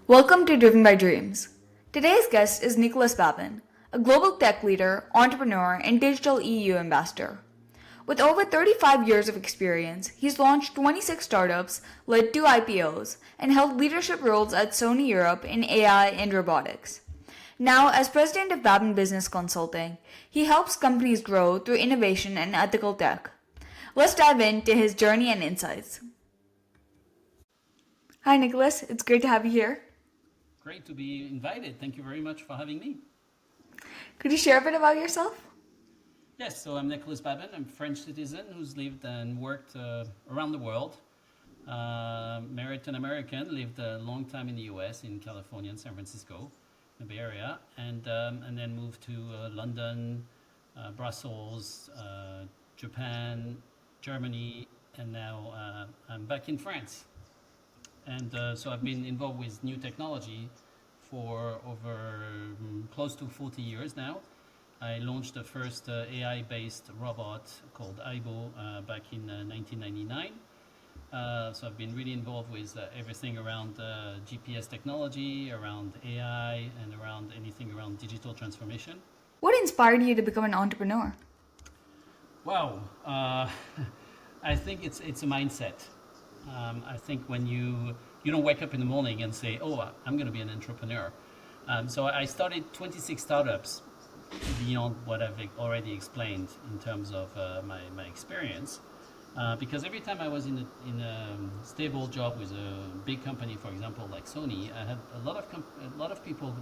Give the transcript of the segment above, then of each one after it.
Welcome to Driven by Dreams. Today's guest is Nicolas Babin, a global tech leader, entrepreneur, and digital EU ambassador. With over 35 years of experience, he's launched 26 startups, led 2 IPOs, and held leadership roles at Sony Europe in AI and robotics. Now, as president of Babin Business Consulting, he helps companies grow through innovation and ethical tech. Let's dive into his journey and insights. Hi, Nicolas. It's great to have you here. Great to be invited. Thank you very much for having me. Could you share a bit about yourself? Yes, so I'm Nicolas Babin. I'm a French citizen who's lived and worked around the world. Married to an American, lived a long time in the US, in California and San Francisco, the Bay Area, and then moved to London, Brussels, Japan, Germany, and now I'm back in France. And so I've been involved with new technology for over close to 40 years now. I launched the first AI-based robot called Aibo back in 1999. So I've been really involved with everything around GPS technology, around AI, and around anything around digital transformation. What inspired you to become an entrepreneur? Wow, I think it's a mindset. I think when you don't wake up in the morning and say, oh, I'm going to be an entrepreneur. So I started 26 startups beyond what I've already explained in terms of my experience. Because every time I was in a stable job with a big company, for example, like Sony, I had a lot of people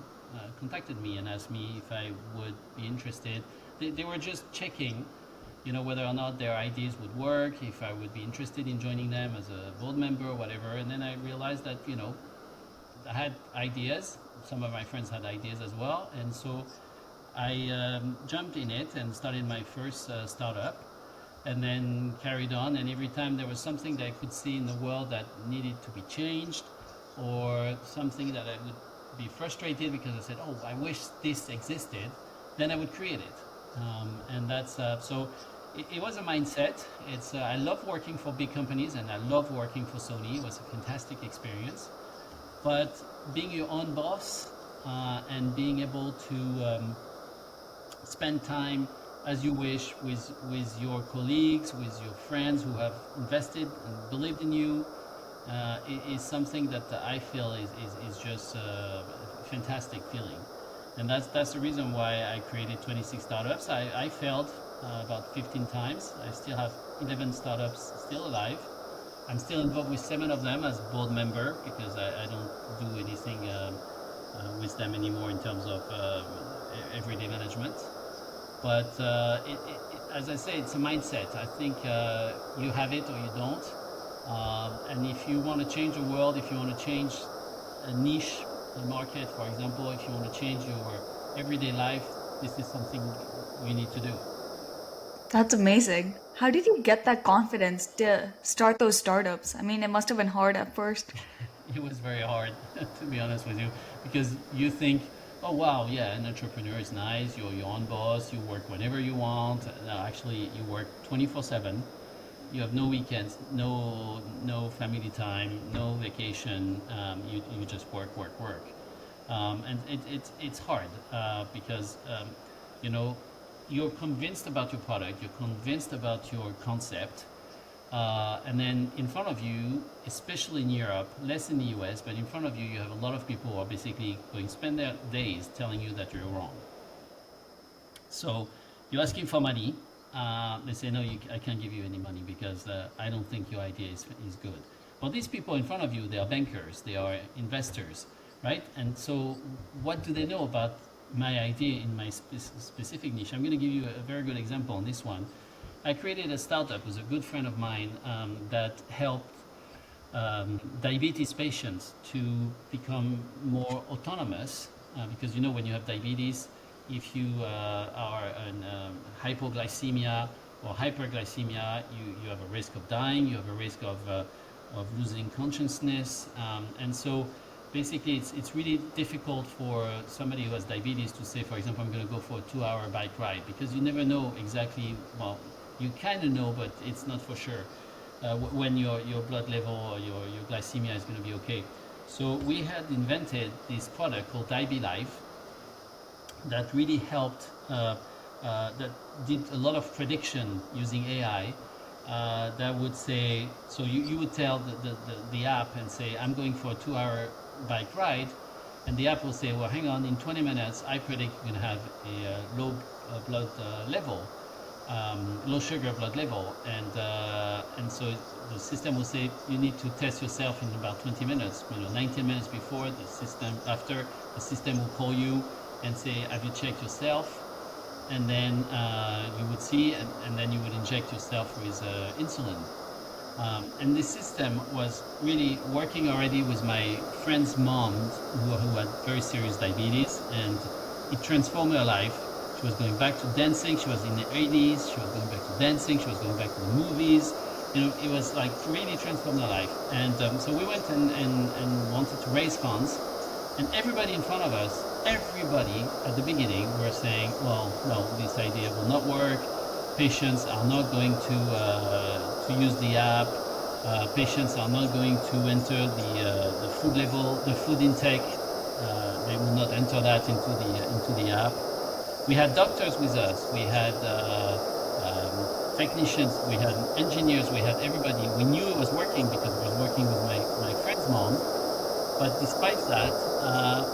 contacted me and asked me if I would be interested. They were just checking whether or not their ideas would work, if I would be interested in joining them as a board member or whatever. And then I realized that, I had ideas. Some of my friends had ideas as well. And so I jumped in it and started my first startup and then carried on. And every time there was something that I could see in the world that needed to be changed or something that I would be frustrated because I said, oh, I wish this existed, then I would create it. And that's so it was a mindset. I love working for big companies and I love working for Sony. It was a fantastic experience. But being your own boss and being able to spend time as you wish with your colleagues, with your friends who have invested and believed in you is something that I feel is just a fantastic feeling. And that's the reason why I created 26 startups. I failed about 15 times. I still have 11 startups still alive. I'm still involved with 7 of them as board member because I don't do anything with them anymore in terms of everyday management. But as I say, it's a mindset. I think you have it or you don't. And if you want to change the world, if you want to change a niche market, for example, if you want to change your everyday life, this is something we need to do. That's amazing. How did you get that confidence to start those startups? I mean, it must have been hard at first. It was very hard, to be honest with you, because you think, oh wow, yeah, an entrepreneur is nice, you're your own boss, you work whenever you want. No, actually, you work 24/7. You have no weekends, no family time, no vacation. You just work. And it's hard because you're convinced about your product, you're convinced about your concept, and then in front of you, especially in Europe, less in the US, but in front of you, you have a lot of people who are basically going to spend their days telling you that you're wrong. So you're asking for money. They say, no, I can't give you any money because I don't think your idea is good. Well, these people in front of you, they are bankers, they are investors, right? And so what do they know about my idea in my specific niche? I'm going to give you a very good example on this one. I created a startup with a good friend of mine that helped diabetes patients to become more autonomous because when you have diabetes, if you are in hypoglycemia or hyperglycemia, you have a risk of dying, you have a risk of losing consciousness. And so basically it's really difficult for somebody who has diabetes to say, for example, I'm going to go for a 2-hour bike ride because you never know exactly, well, you kind of know, but it's not for sure when your blood level or your glycemia is going to be okay. So we had invented this product called IB Live that really helped, that did a lot of prediction using AI. That would say, so you would tell the app and say, I'm going for a 2-hour bike ride. And the app will say, well, hang on, in 20 minutes, I predict you're going to have a low blood level, low sugar blood level. And so the system will say, you need to test yourself in about 20 minutes, 19 minutes before the system, after the system will call you and say, have you checked yourself? And then you would see, and then you would inject yourself with insulin. And this system was really working already with my friend's mom, who had very serious diabetes, and it transformed her life. She was going back to dancing. She was in the 80s. She was going back to dancing. She was going back to the movies. It was like really transformed her life. And so we went and wanted to raise funds. And everybody in front of us, everybody at the beginning were saying, well, no, this idea will not work. Patients are not going to use the app. Patients are not going to enter the food level, the food intake. They will not enter that into the app. We had doctors with us. We had technicians. We had engineers. We had everybody. We knew it was working because it was working with my friend's mom. But despite that,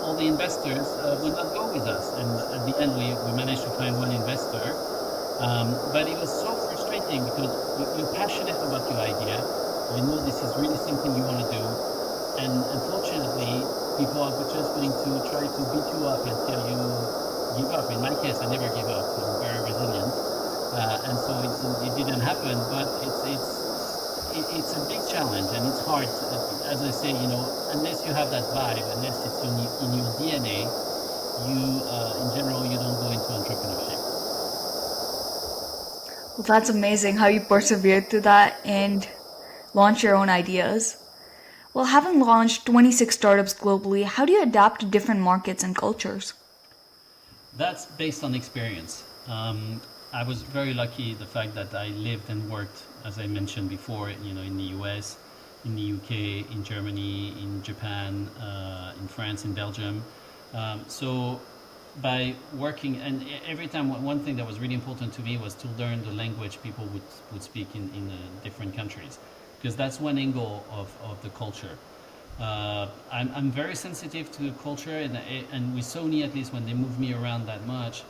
all the investors would not go with us. And at the end, we managed to find one investor. But it was so frustrating because you're passionate about your idea. You know this is really something you want to do. And unfortunately, people are just going to try to beat you up and tell you, give up. In my case, I never give up. I'm very resilient. And so it didn't happen, but it's a big challenge and it's hard. As I say, unless you have that vibe, unless it's in your DNA, in general, you don't go into entrepreneurship. Well, that's amazing how you persevered through that and launch your own ideas. Well, having launched 26 startups globally, how do you adapt to different markets and cultures? That's based on experience. I was very lucky the fact that I lived and worked, as I mentioned before, in the US, in the UK, in Germany, in Japan, in France, in Belgium. So by working, and every time, one thing that was really important to me was to learn the language people would speak in different countries, because that's one angle of the culture. I'm very sensitive to culture, and with Sony, at least when they move me around that much,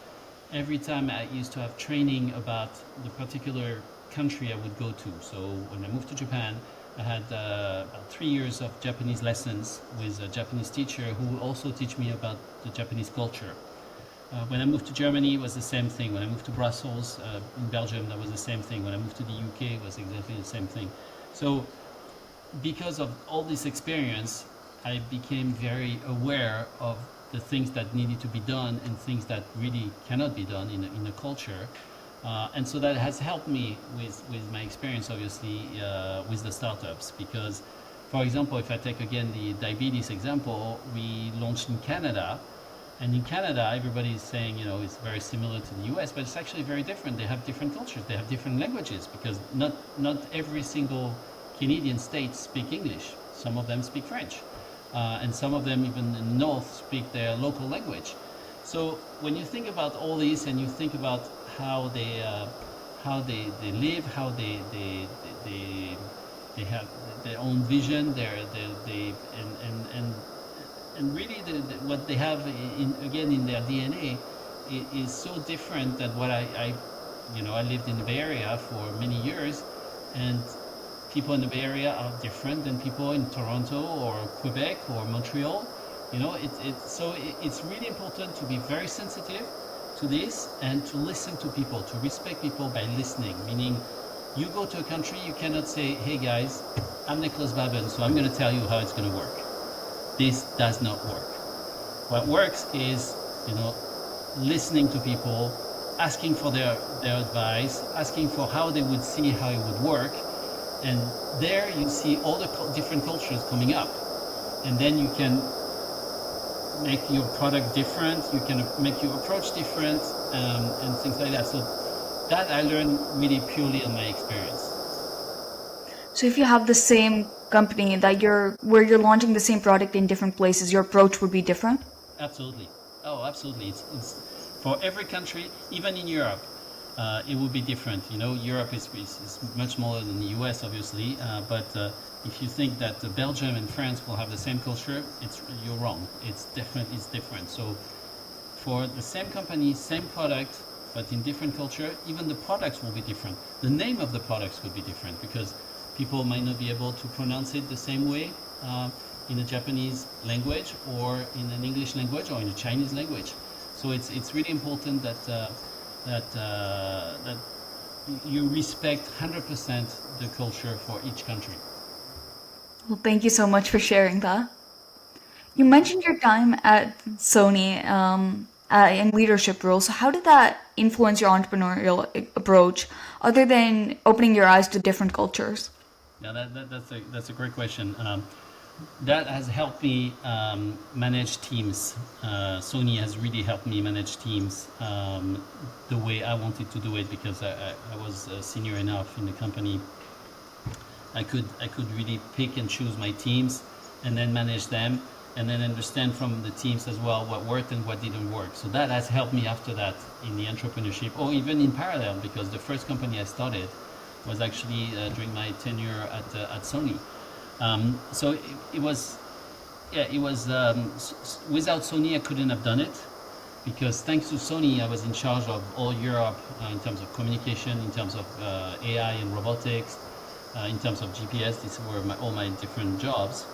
every time I used to have training about the particular country I would go to. So when I moved to Japan, I had about 3 years of Japanese lessons with a Japanese teacher who also teach me about the Japanese culture. When I moved to Germany, it was the same thing. When I moved to Brussels, in Belgium, that was the same thing. When I moved to the UK, it was exactly the same thing. So because of all this experience, I became very aware of the things that needed to be done and things that really cannot be done in a culture. And so that has helped me with my experience, obviously, with the startups. Because, for example, if I take again the diabetes example, we launched in Canada. And in Canada, everybody is saying, it's very similar to the US, but it's actually very different. They have different cultures. They have different languages, because not every single Canadian state speak English. Some of them speak French. And some of them, even in the north, speak their local language. So when you think about all this and you think about how they live, how they have their own vision, and really what they have in their DNA is so different than what I lived in the Bay Area for many years, and people in the Bay Area are different than people in Toronto or Quebec or Montreal. So it's really important to be very sensitive to this and to listen to people, to respect people by listening. Meaning, you go to a country, you cannot say, hey guys, I'm Nicolas Babin, so I'm going to tell you how it's going to work. This does not work. What works is, listening to people, asking for their advice, asking for how they would see how it would work. And there you see all the different cultures coming up. And then you can make your product different, you can make your approach different, and things like that. So that I learned really purely on my experience. So if you have the same company where you're launching the same product in different places, your approach would be different? Absolutely. Oh, absolutely. It's for every country, even in Europe, it will be different. You know, Europe is much smaller than the US, obviously, but if you think that Belgium and France will have the same culture, you're wrong. It's different. So for the same company, same product, but in different culture, even the products will be different. The name of the products could be different because people might not be able to pronounce it the same way in a Japanese language or in an English language or in a Chinese language. So it's really important that you respect 100% the culture for each country. Well, thank you so much for sharing that. You mentioned your time at Sony in leadership roles. So how did that influence your entrepreneurial approach, other than opening your eyes to different cultures? Yeah, that's a great question. That has helped me manage teams. Sony has really helped me manage teams the way I wanted to do it because I was senior enough in the company. I could really pick and choose my teams and then manage them and then understand from the teams as well what worked and what didn't work. So that has helped me after that in the entrepreneurship or even in parallel because the first company I started was actually during my tenure at Sony. So it was, yeah, it was, without Sony I couldn't have done it because thanks to Sony I was in charge of all Europe in terms of communication, in terms of AI and robotics, in terms of GPS. These were all my different jobs.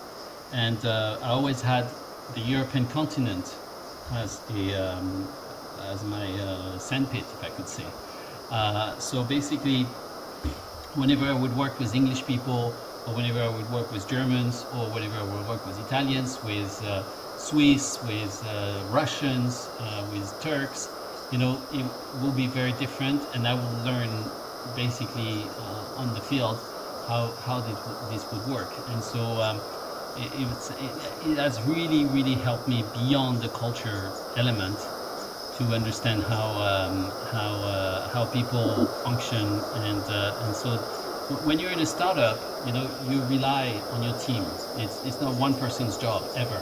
And I always had the European continent as my sandpit, if I could say. So basically, whenever I would work with English people, or whenever I would work with Germans, or whenever I would work with Italians, with Swiss, with Russians, with Turks, you know, it will be very different, and I will learn basically on the field how this would work. And so it has really helped me beyond the culture element to understand how people function, and so when you're in a startup, you know, you rely on your team. It's not one person's job ever,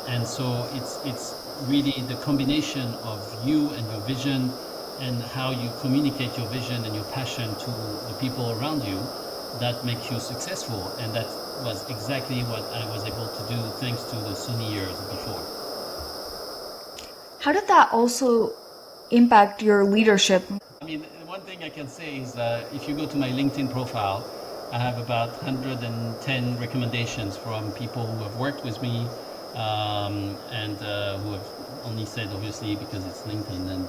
and so it's really the combination of you and your vision and how you communicate your vision and your passion to the people around you that make you successful. And that was exactly what I was able to do thanks to the Sony years before. How did that also impact your leadership? I mean, one thing I can say is if you go to my LinkedIn profile, I have about 110 recommendations from people who have worked with me and who have only said, obviously, because it's LinkedIn, and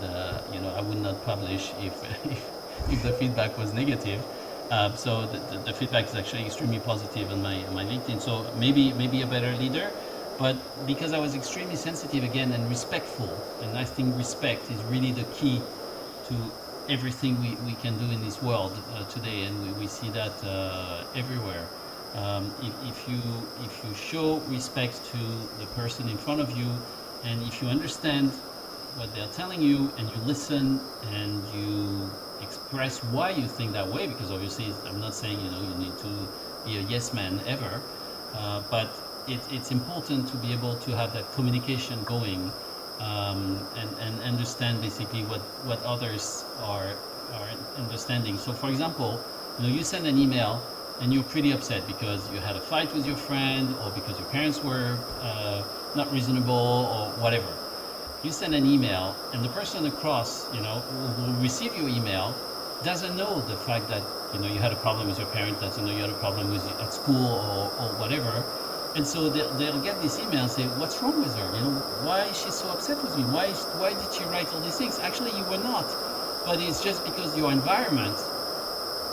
you know, I would not publish if the feedback was negative. So the feedback is actually extremely positive on my LinkedIn. So maybe a better leader, but because I was extremely sensitive again and respectful, and I think respect is really the key to everything we can do in this world today, and we see that everywhere. If you show respect to the person in front of you, and if you understand what they're telling you, and you listen and you express why you think that way, because obviously I'm not saying, you know, you need to be a yes man ever, but it's important to be able to have that communication going, and understand basically what others are understanding. So for example, you know, you send an email and you're pretty upset because you had a fight with your friend, or because your parents were not reasonable, or whatever. You send an email, and the person across, you know, who will receive your email doesn't know the fact that, you know, you had a problem with your parent, doesn't know you had a problem with at school or whatever. And so they'll get this email and say, what's wrong with her? You know, why is she so upset with me? Why did she write all these things? Actually, you were not. But it's just because your environment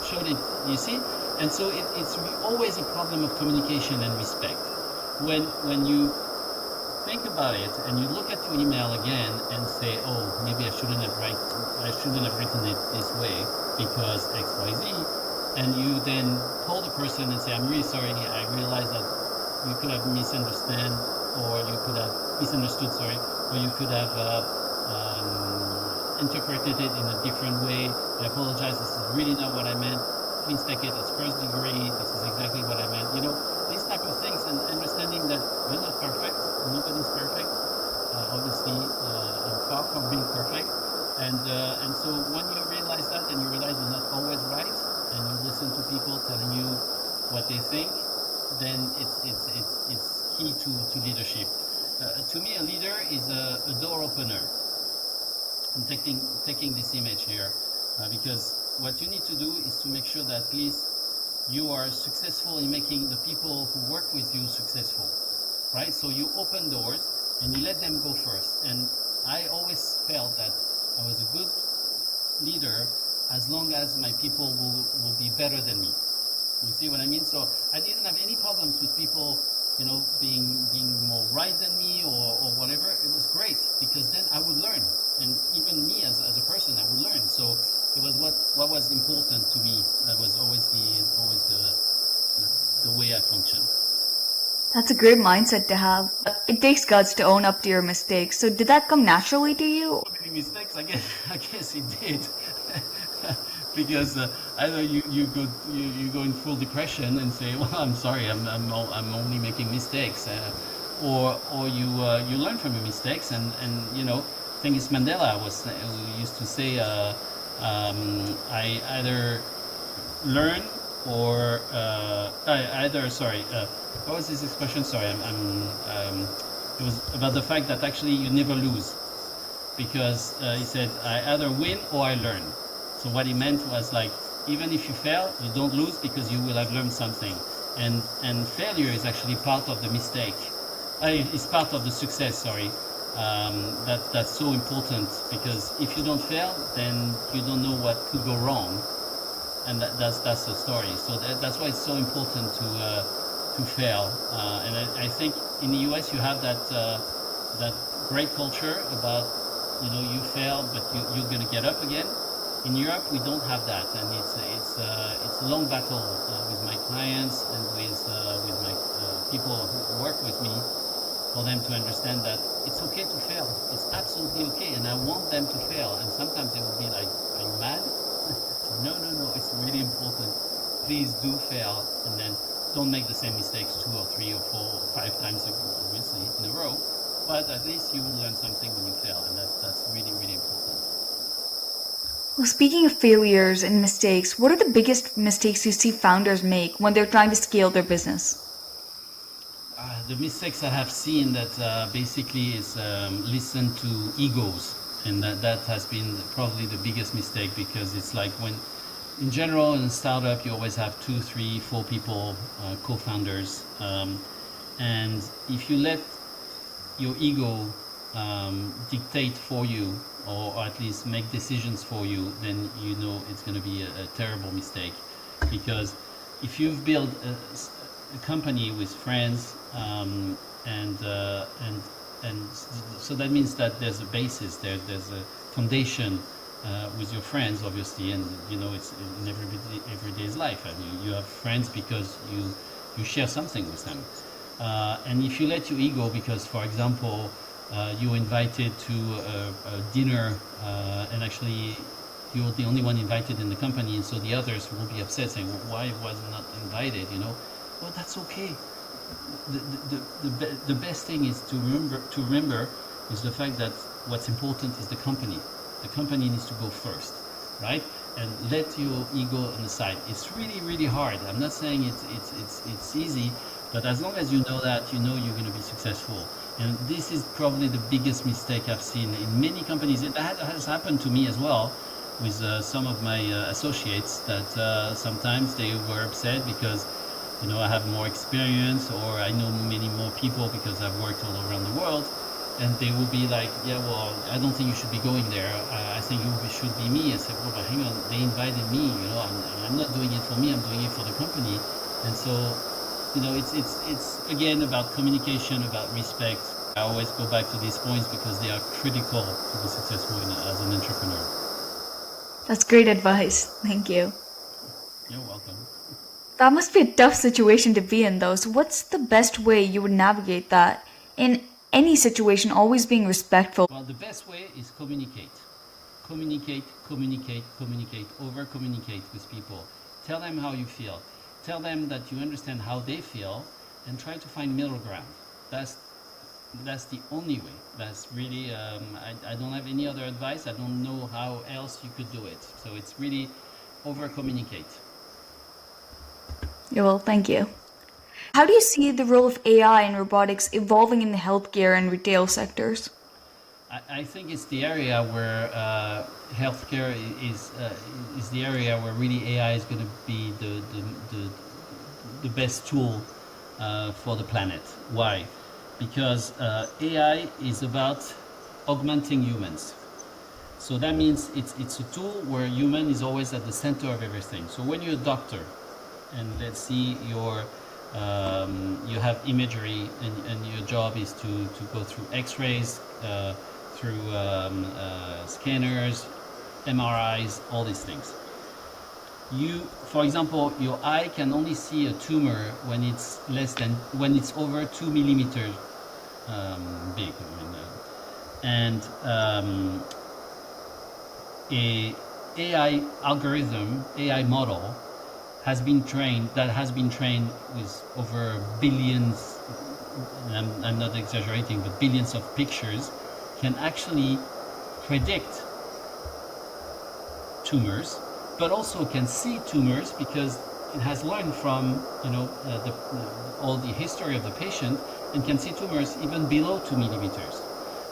showed it, you see? And so it's always a problem of communication and respect. When you think about it and you look at your email again and say, oh, maybe I shouldn't have written it this way because X, Y, Z, and you then call the person and say, I'm really sorry, I realize that you could have misunderstood, or you could have interpreted it in a different way. I apologize, this is really not what I meant. means take it as first degree. This is exactly what I meant. These type of things, and understanding that we're not perfect. Nobody's perfect. Obviously, I'm far from being perfect. And so when you realize that, and you realize you're not always right, and you listen to people telling you what they think, then it's key to leadership. To me, a leader is a door opener. I'm taking this image here because what you need to do is to make sure that at least you are successful in making the people who work with you successful, right? So you open doors and you let them go first. And I always felt that I was a good leader as long as my people will be better than me. You see what I mean? So I didn't have any problems with people, being more right than me or whatever. It was great because then I would learn, and even me as a person, I would learn. So it was what was important to me. That was always the way I functioned. That's a great mindset to have. It takes guts to own up to your mistakes. So did that come naturally to you? So many mistakes, I guess it did. Because either you go in full depression and say, well, I'm sorry, I'm only making mistakes, or you learn from your mistakes, and I think it's Mandela who used to say, I either learn or what was his expression? Sorry, it was about the fact that actually you never lose, because he said, I either win or I learn. So what he meant was, like, even if you fail, you don't lose because you will have learned something. And failure is actually part of the mistake. It's part of the success, sorry. That's so important, because if you don't fail, then you don't know what could go wrong. And that's the story. So that's why it's so important to fail. And I think in the US you have that great culture about, you fail, but you're going to get up again. In Europe, we don't have that, and it's a long battle with my clients and with my people who work with me, for them to understand that it's okay to fail. It's absolutely okay, and I want them to fail. And sometimes they will be like, "Are you mad?" No, it's really important. Please do fail, and then don't make the same mistakes 2 or 3 or 4 or 5 times, obviously, in a row. But at least you will learn something when you fail, and that's really, really important. Well, speaking of failures and mistakes, what are the biggest mistakes you see founders make when they're trying to scale their business? The mistakes I have seen that basically is listen to egos, and that has been probably the biggest mistake, because it's like when, in general, in a startup, you always have 2, 3, 4 people, co-founders, and if you let your ego dictate for you, or at least make decisions for you, then it's going to be a terrible mistake. Because if you've built a company with friends, and so that means that there's a basis, there's a foundation with your friends, obviously, and it's in everyday's life. I mean, you have friends because you share something with them, and if you let your ego, because, for example, you're invited to a dinner, and actually you're the only one invited in the company, and so the others will be upset, saying, well, why was I not invited? Well, that's okay. The best thing is to remember is the fact that what's important is the company. The company needs to go first, right? And let your ego on the side. It's really, really hard. I'm not saying it's easy, but as long as you know that, you're going to be successful. And this is probably the biggest mistake I've seen in many companies. It has happened to me as well with some of my associates, that sometimes they were upset because I have more experience, or I know many more people because I've worked all around the world, and they will be like, yeah, well, I don't think you should be going there. I think you should be me. I said, well, but hang on, they invited me. I'm not doing it for me. I'm doing it for the company. And so, it's again about communication, about respect. I always go back to these points because they are critical to be successful as an entrepreneur. That's great advice. Thank you. You're welcome. That must be a tough situation to be in, though. So what's the best way you would navigate that in any situation, always being respectful? Well, the best way is communicate. Over-communicate with people. Tell them how you feel. Tell them that you understand how they feel, and try to find middle ground. That's the only way. That's really, I don't have any other advice. I don't know how else you could do it. So it's really over communicate. Yeah, well, thank you. How do you see the role of AI and robotics evolving in the healthcare and retail sectors? I think it's the area where healthcare is the area where really AI is going to be the best tool for the planet. Why? Because AI is about augmenting humans. So that means it's a tool where human is always at the center of everything. So when you're a doctor, and let's see you have imagery, and your job is to go through X-rays, through scanners, MRIs, all these things. For example, your eye can only see a tumor when it's over 2 millimeters big. And a AI algorithm, AI model has been trained with over billions, and I'm not exaggerating, but billions of pictures, can actually predict tumors, but also can see tumors because it has learned from all the history of the patient, and can see tumors even below 2 millimeters.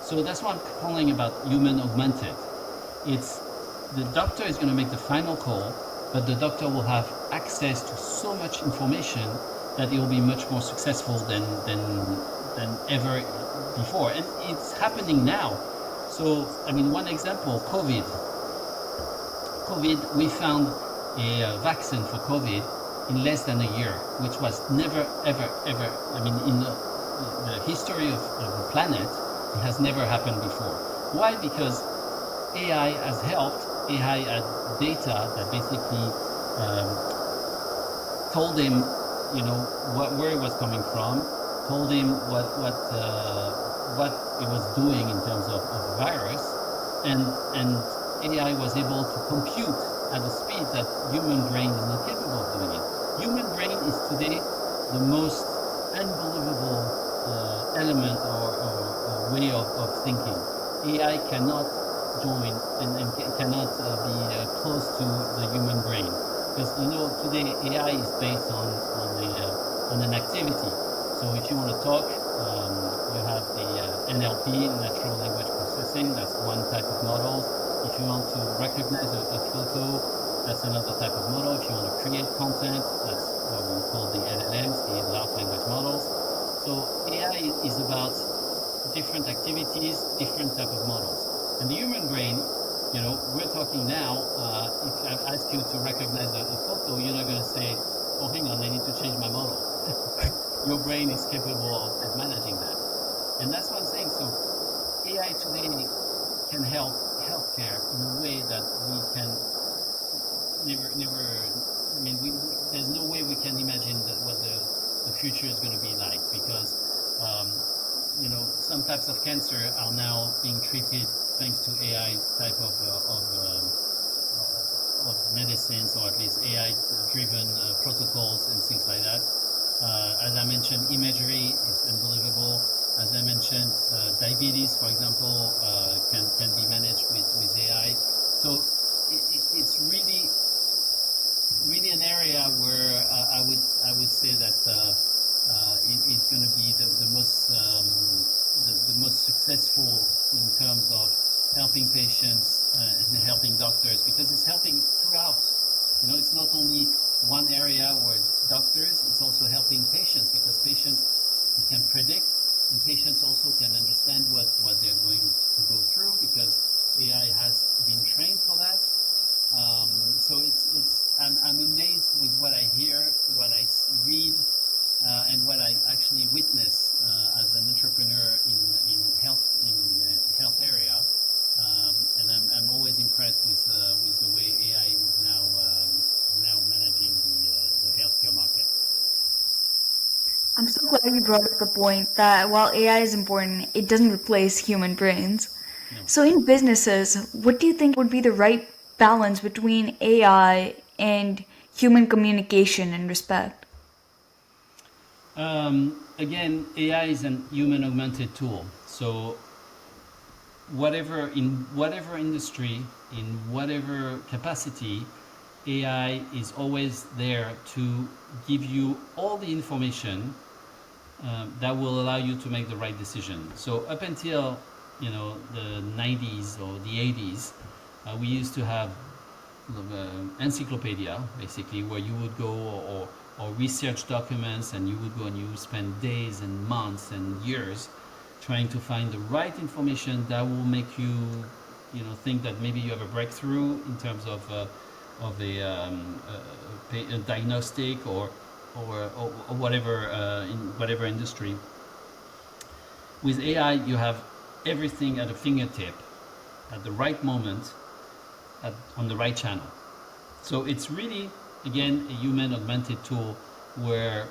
So that's what I'm calling about human augmented. It's the doctor is going to make the final call, but the doctor will have access to so much information that it will be much more successful than ever before. And it's happening now. So, I mean, one example, COVID, we found a vaccine for COVID in less than a year, which was never, ever, ever, I mean, in the history of the planet, it has never happened before. Why? Because AI has helped. AI had data that basically told him, where it was coming from, told him what it was doing in terms of virus, and AI was able to compute at a speed that human brain is not capable of doing it. Human brain is today the most unbelievable element or way of thinking. AI cannot join and cannot be close to the human brain, because today AI is based on an activity. So if you want to talk, you have the NLP, natural language processing. That's one type of model. If you want to recognize a photo, that's another type of model. If you want to create content, that's what we call the LLMs, the large language models. So AI is about different activities, different type of models. And the human brain, we're talking now, if I ask you to recognize a photo, you're not going to say, oh, hang on, I need to change my model. Your brain is capable of managing that. And that's what I'm saying. So AI today can help healthcare in a way that we can there's no way we can imagine what the future is going to be like, because some types of cancer are now being treated thanks to AI type of medicines, or at least AI-driven protocols and things like that. As I mentioned, imagery is unbelievable. As I mentioned, diabetes, for example, can be managed with AI. So it's really an area where I would say that it's going to be the most successful in terms of helping patients and helping doctors, because it's helping throughout. It's not only one area where doctors, it's also helping patients, because patients, you can predict, and patients also can understand what they're going to go through, because AI has been trained for that. So I'm amazed with what I hear, what I read, and what I actually witness as an entrepreneur in the health area. And I'm always impressed with the way AI is now managing the healthcare market. I'm so glad you brought up the point that while AI is important, it doesn't replace human brains. No. So in businesses, what do you think would be the right balance between AI and human communication and respect? Again, AI is an human augmented tool. So in whatever industry, in whatever capacity, AI is always there to give you all the information that will allow you to make the right decision. So up until the 90s or the 80s, we used to have encyclopedia basically where you would go or research documents, and you would go and you would spend days and months and years trying to find the right information that will make you think that maybe you have a breakthrough in terms of a diagnostic or whatever in whatever industry. With AI, you have everything at a fingertip, at the right moment, on the right channel. So it's really, again, a human augmented tool where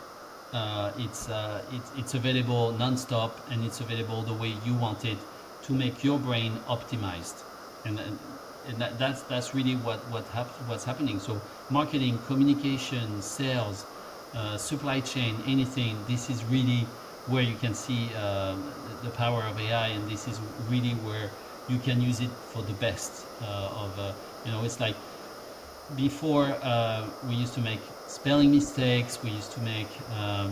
it's available non-stop, and it's available the way you want it to make your brain optimized. And that's really what's happening. So marketing, communication, sales, supply chain, anything, this is really where you can see the power of AI, and this is really where you can use it for the best it's like before we used to make spelling mistakes, we used to make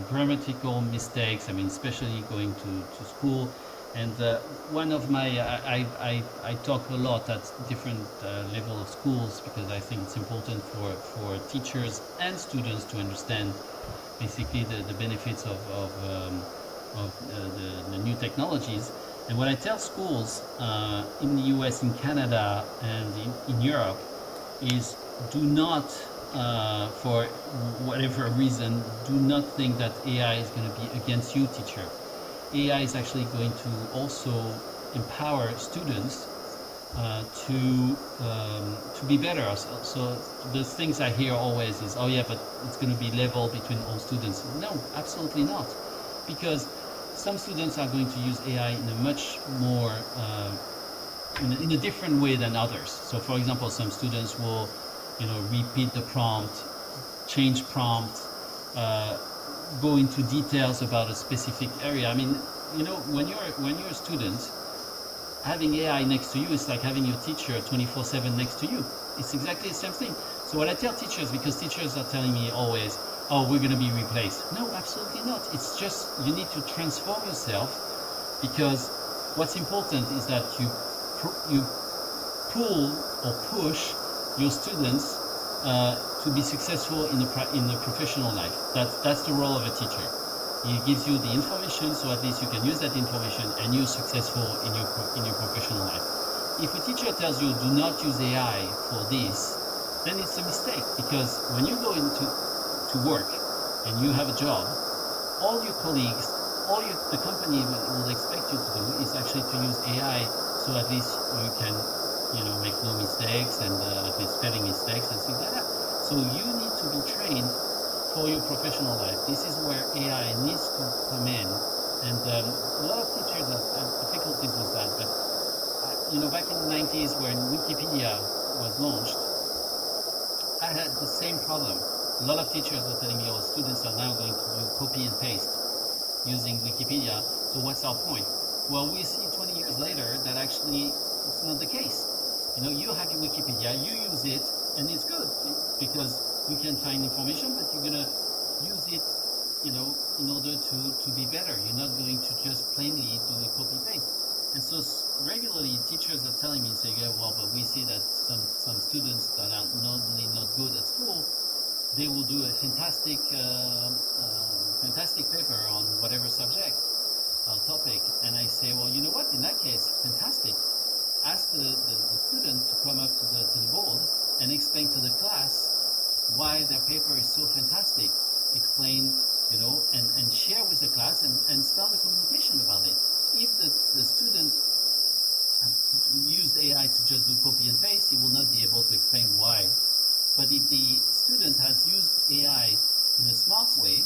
grammatical mistakes, especially going to school. And one of my, I talk a lot at different level of schools, because I think it's important for teachers and students to understand basically the benefits of the new technologies. And what I tell schools in the US, in Canada, and in Europe is, do not, for whatever reason, do not think that AI is going to be against you, teacher. AI is actually going to also empower students to be better. So the things I hear always is, oh yeah, but it's going to be level between all students. No, absolutely not, because some students are going to use AI in a much more in a different way than others. So for example, some students will repeat the prompt, change prompt, go into details about a specific area. When you're a student, having AI next to you is like having your teacher 24/7 next to you. It's exactly the same thing. So what I tell teachers, because teachers are telling me always, oh, we're going to be replaced. No, absolutely not. It's just you need to transform yourself, because what's important is that you pull or push your students to be successful in the professional life. That's the role of a teacher. He gives you the information, so at least you can use that information and you're successful in your professional life. If a teacher tells you do not use AI for this, then it's a mistake, because when you go into work and you have a job, all your colleagues, the company will expect you to do is actually to use AI, so at least you can make no mistakes, and at least spelling mistakes and things like that. So you need to be trained for your professional life. This is where AI needs to come in, and a lot of teachers have difficulties with that. But back in the 90s, when Wikipedia was launched, I had the same problem. A lot of teachers were telling me, oh, students are now going to do copy and paste using Wikipedia. So what's our point? Well, we see 20 years later that actually it's not the case. You have your Wikipedia, you use it, and it's good, because you can find information, but you're going to use it, in order to be better. You're not going to just plainly do a copy-paste. And so regularly teachers are telling me, saying, yeah, well, but we see that some students that are not only not good at school, they will do a fantastic paper on whatever subject or topic. And I say, well, you know what, in that case, fantastic. Ask the student to come up to the board and explain to the class why their paper is so fantastic. Explain, and share with the class, and start a communication about it. If the student used AI to just do copy and paste, he will not be able to explain why. But if the student has used AI in a smart way,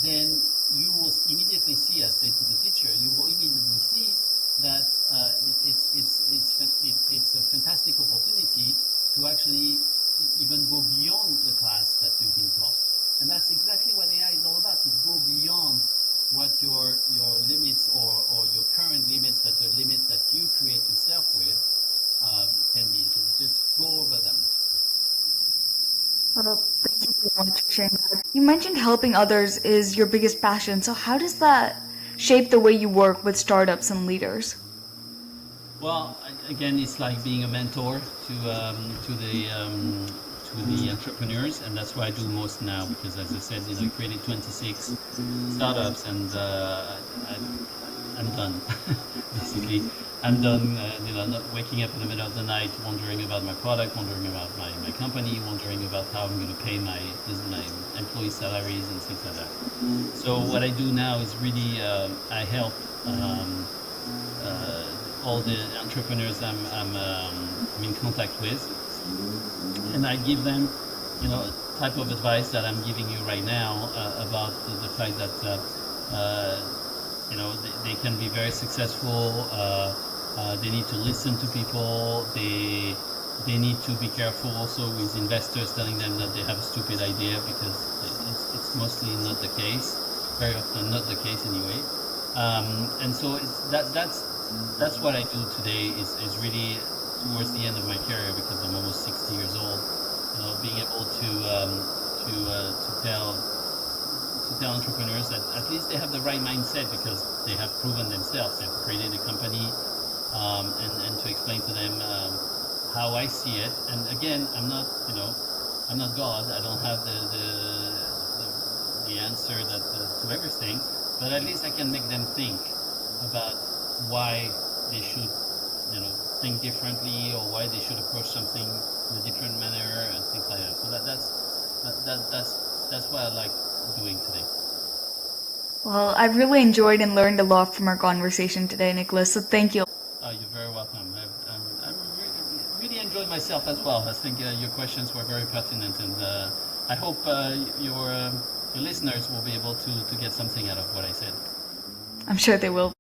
then you will immediately see, I say to the teacher, you will immediately see that it's a fantastic opportunity to actually even go beyond the class Well, thank you so much for sharing that. You mentioned helping others is your biggest passion. So how does that shape the way you work with startups and leaders? Well, again, it's like being a mentor to the entrepreneurs, and that's what I do most now. Because, as I said, I created 26 startups, and I'm done. Basically, I'm done. Not waking up in the middle of the night, wondering about my product, wondering about my company, wondering about how I'm going to pay my employee salaries and things like that. So what I do now is really I help. All the entrepreneurs I'm in contact with, and I give them, type of advice that I'm giving you right now about the fact that they can be very successful. They need to listen to people. They need to be careful also with investors telling them that they have a stupid idea, because it's mostly not the case. Very often not the case anyway. And so that's what I do today is really towards the end of my career, because I'm almost 60 years old. Being able to tell entrepreneurs that at least they have the right mindset, because they have proven themselves. They've created a company, and to explain to them how I see it. And again, I'm not God. I don't have the answer to everything, but at least I can make them think about why they should, think differently, or why they should approach something in a different manner and things like that. So that's what I like doing today. Well, I've really enjoyed and learned a lot from our conversation today, Nicholas. So thank you. You're very welcome. I really enjoyed myself as well. I think your questions were very pertinent, and I hope your listeners will be able to get something out of what I said. I'm sure they will.